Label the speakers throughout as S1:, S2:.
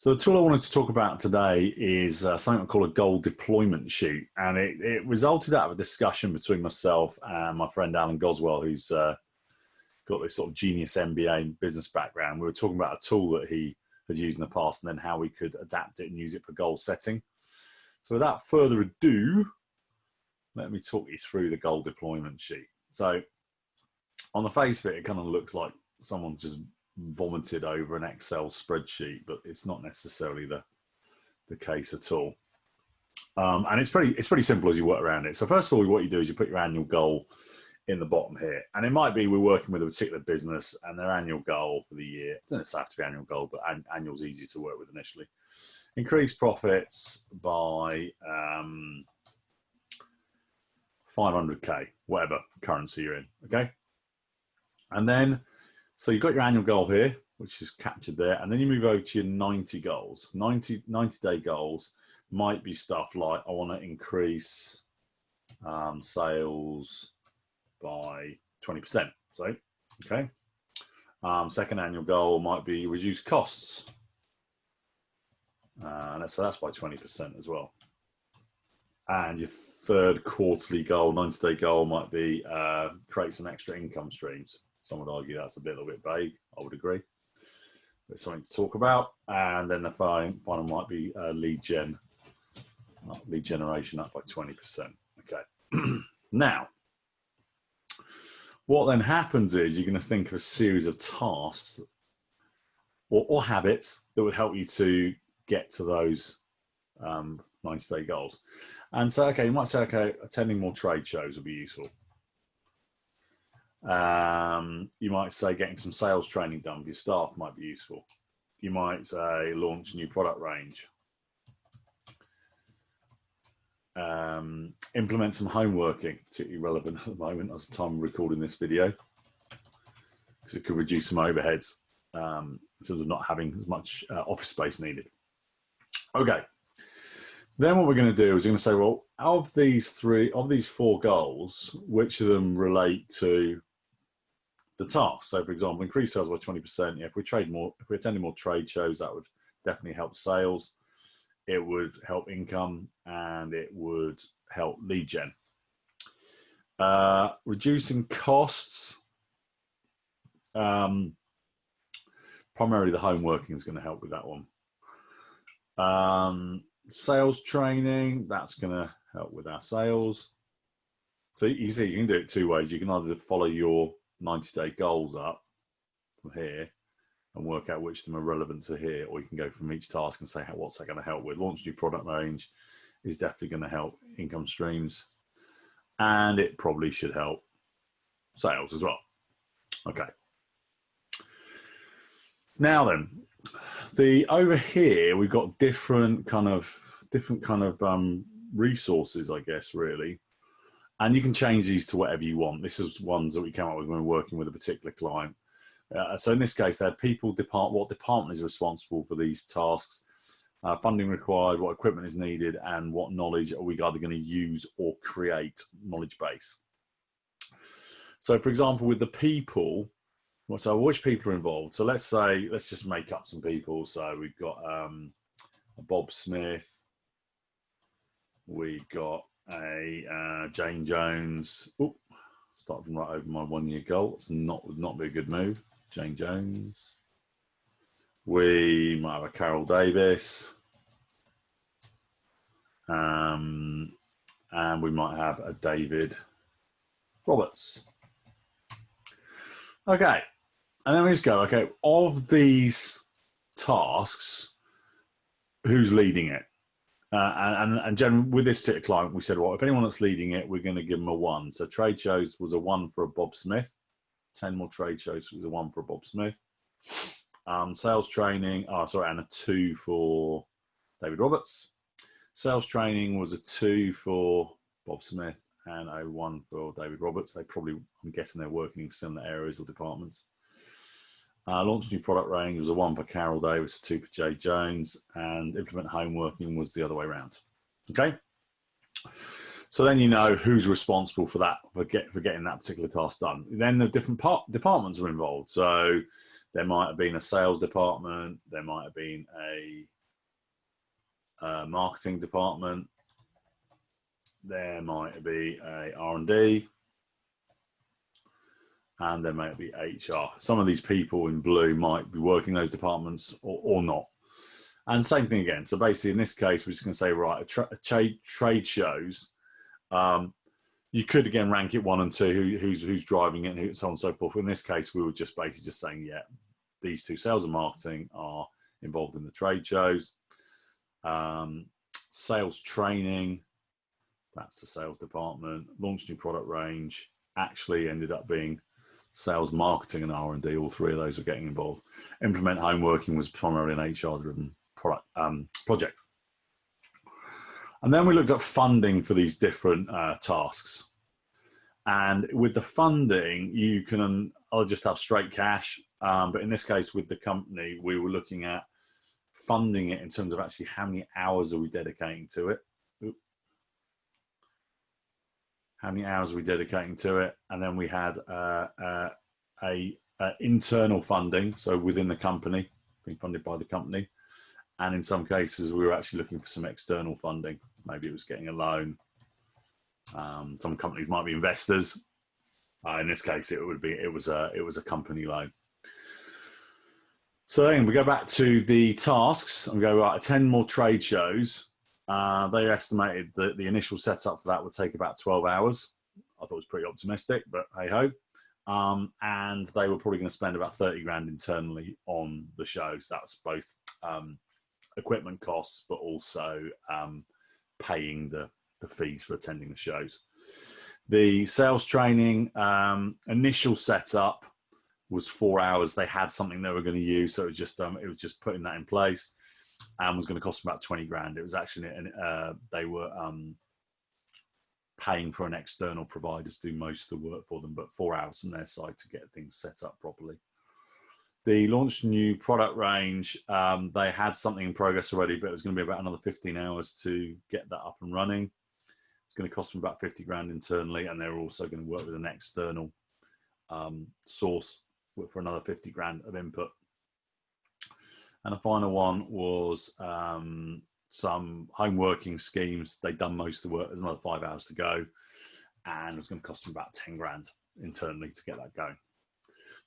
S1: So the tool I wanted to talk about today is something called a goal deployment sheet, and it resulted out of a discussion between myself and my friend Alan Goswell, who's got this sort of genius MBA business background. We were talking about a tool that he had used in the past, and then how we could adapt it and use it for goal setting. So without further ado, let me talk you through the goal deployment sheet. So on the face of it, it kind of looks like someone just vomited over an Excel spreadsheet, but it's not necessarily the case at all. And it's pretty simple as you work around it. So first of all, what you do is you put your annual goal in the bottom here, and it might be we're working with a particular business and their annual goal for the year. It doesn't have to be annual goal, but annual's easier to work with initially. Increase profits by 500k, whatever currency you're in. Okay, and then so you've got your annual goal here, which is captured there, and then you move over to your 90 goals. 90-day goals might be stuff like, I want to increase sales by 20%. So, okay. Second annual goal might be reduce costs. So that's by 20% as well. And your third quarterly goal, 90-day goal, might be create some extra income streams. Some would argue that's a little bit vague. I would agree. But it's something to talk about. And then the final might be lead generation up by 20%. Okay. Now, what then happens is you're going to think of a series of tasks or habits that would help you to get to those 90-day goals. And so, okay, you might say, okay, attending more trade shows would be useful. You might say getting some sales training done for your staff might be useful. You might say launch a new product range. Implement some home working, particularly relevant at the moment as the time of recording this video, because it could reduce some overheads in terms of not having as much office space needed. Okay. Then what we're going to do is we're going to say, well, of these four goals, which of them relate to the task? So, for example, increase sales by 20%. Yeah, if we attended more trade shows, that would definitely help sales. It would help income, and it would help lead gen. Reducing costs. Primarily, the home working is going to help with that one. Sales training, that's going to help with our sales. So you see, you can do it two ways. You can either follow your 90-day goals up from here and work out which of them are relevant to here, or you can go from each task and say, what's that going to help with? Launch new product range is definitely going to help income streams, and it probably should help sales as well. Okay. Now then, over here we've got different kind of resources, I guess, really, and you can change these to whatever you want. This is ones that we came up with when we were working with a particular client. So in this case, they had people, what department is responsible for these tasks, funding required, what equipment is needed, and what knowledge are we either going to use or create knowledge base. So for example, with the people, so which people are involved? So let's just make up some people. So we've got Bob Smith, we've got a Jane Jones. Oop, starting right over my 1 year goal. It's would not be a good move. Jane Jones. We might have a Carol Davis. And we might have a David Roberts. Okay. And then we just go, okay, of these tasks, who's leading it? And generally, with this particular client, we said, well, if anyone that's leading it, we're going to give them a 1. So trade shows was a 1 for a Bob Smith. 10 more trade shows was a 1 for a Bob Smith. Sales training, and a 2 for David Roberts. Sales training was a 2 for Bob Smith and a 1 for David Roberts. They probably, I'm guessing they're working in similar areas or departments. Launch new product range was a 1 for Carol Davis, a 2 for Jay Jones, and implement home working was the other way around. Okay. So then you know who's responsible for that, for getting that particular task done. Then the different departments are involved. So there might have been a sales department, there might have been a marketing department. There might be a R&D, and there might be HR. Some of these people in blue might be working those departments or not. And same thing again. So basically, in this case, we're just going to say, right, trade shows. You could again rank it 1 and 2, who's driving it, and so on and so forth. In this case, we were just basically just saying, yeah, these 2, sales and marketing, are involved in the trade shows. Sales training, that's the sales department. Launch new product range, actually ended up being sales, marketing, and R&D. All 3 of those were getting involved. Implement home working was primarily an HR-driven project. And then we looked at funding for these different tasks. And with the funding, you can, I'll just have straight cash. But in this case, with the company, we were looking at funding it in terms of actually how many hours are we dedicating to it. How many hours are we dedicating to it? And then we had internal funding, so within the company, being funded by the company. And in some cases, we were actually looking for some external funding. Maybe it was getting a loan. Some companies might be investors. In this case, it was a company loan. So then we go back to the tasks and go, right, 10 more trade shows. They estimated that the initial setup for that would take about 12 hours. I thought it was pretty optimistic, but hey ho. And they were probably going to spend about 30 grand internally on the shows. That's both equipment costs, but also paying the fees for attending the shows. The sales training initial setup was 4 hours. They had something they were going to use, so it was just putting that in place, and was going to cost them about 20 grand. It was actually they were paying for an external provider to do most of the work for them, but 4 hours from their side to get things set up properly. The launched new product range, they had something in progress already, but it was going to be about another 15 hours to get that up and running. It's going to cost them about 50 grand internally, and they're also going to work with an external source for another 50 grand of input. And the final one was some home working schemes. They'd done most of the work. There's another 5 hours to go, and it was going to cost them about 10 grand internally to get that going.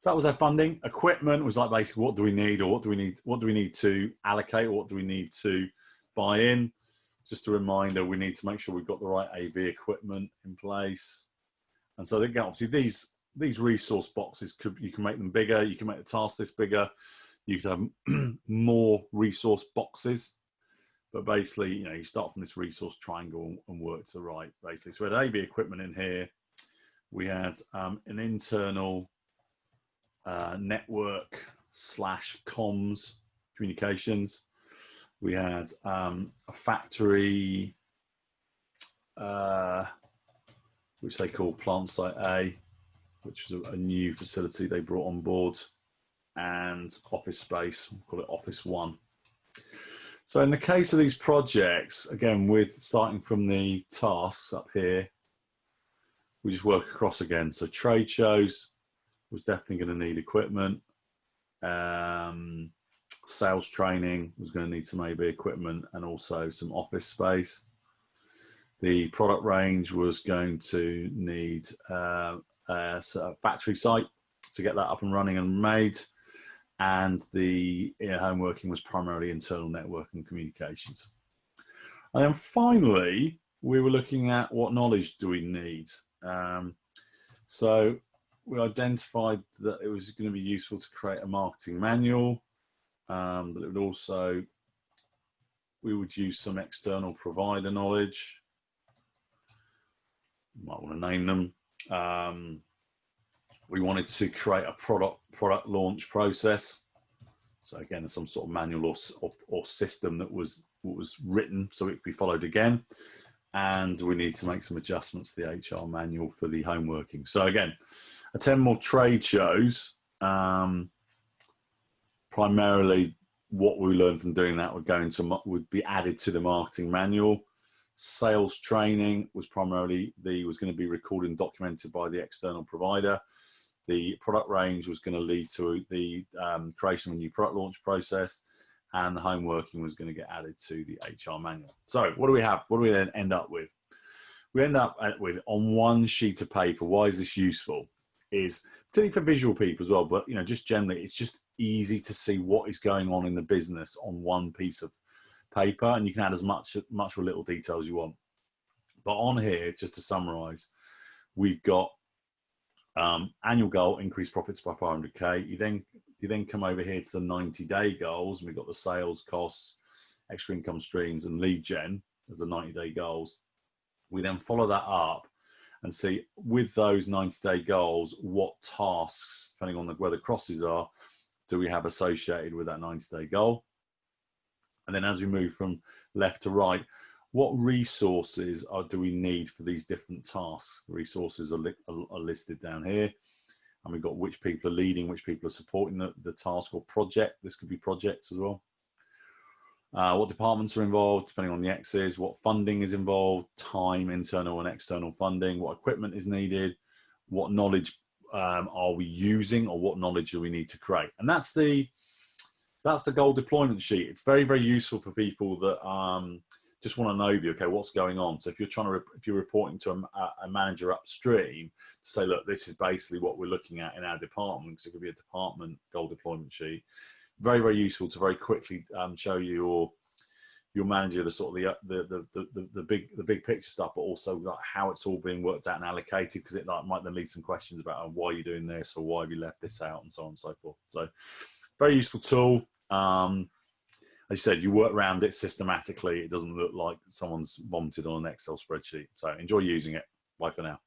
S1: So that was their funding. Equipment was like basically what do we need, or what do we need to allocate, or what do we need to buy in. Just a reminder, we need to make sure we've got the right AV equipment in place. And so again, obviously these resource boxes, you can make them bigger, you can make the task list bigger, you could have more resource boxes. But basically, you start from this resource triangle and work to the right, basically. So we had AV equipment in here. We had an internal network / comms communications. We had a factory, which they call Plant Site A, which was a new facility they brought on board, and office space, we'll call it Office 1. So in the case of these projects, again, with starting from the tasks up here, we just work across again. So trade shows was definitely going to need equipment. Sales training was going to need some AV equipment and also some office space. The product range was going to need a factory site to get that up and running and made. And the home working was primarily internal network and communications. And then finally, we were looking at what knowledge do we need. So we identified that it was going to be useful to create a marketing manual. That it would also, we would use some external provider knowledge. You might want to name them. We wanted to create a product launch process. So again, some sort of manual or system that was written so it could be followed again. And we need to make some adjustments to the HR manual for the home working. So again, 10 more trade shows. Primarily, what we learned from doing that would be added to the marketing manual. Sales training was primarily was going to be recorded and documented by the external provider. The product range was going to lead to the creation of a new product launch process, and the home working was going to get added to the HR manual. So what do we have? What do we then end up with? We end up with, on one sheet of paper, why is this useful? Is particularly for visual people as well, but just generally, it's just easy to see what is going on in the business on one piece of paper, and you can add as much or little detail as you want. But on here, just to summarize, we've got annual goal, increase profits by 500k. You then come over here to the 90-day goals, and we've got the sales costs, extra income streams, and lead gen as the 90-day goals. We then follow that up and see, with those 90-day goals, what tasks, depending on where the crosses are, do we have associated with that 90-day goal? And then as we move from left to right, what resources do we need for these different tasks? The resources are listed down here. And we've got which people are leading, which people are supporting the task or project. This could be projects as well. What departments are involved, depending on the X's, what funding is involved, time, internal and external funding, what equipment is needed, what knowledge are we using, or what knowledge do we need to create. And that's the goal deployment sheet. It's very, very useful for people that just want to know, okay, what's going on. So if you're reporting to a manager upstream, to say, look, this is basically what we're looking at in our department. So it could be a department goal deployment sheet. Very, very useful to very quickly show your manager the sort of the big picture stuff, but also like how it's all being worked out and allocated, because it might then lead some questions about why you're doing this or why have you left this out and so on and so forth. So very useful tool. As you said, you work around it systematically. It doesn't look like someone's vomited on an Excel spreadsheet. So enjoy using it. Bye for now.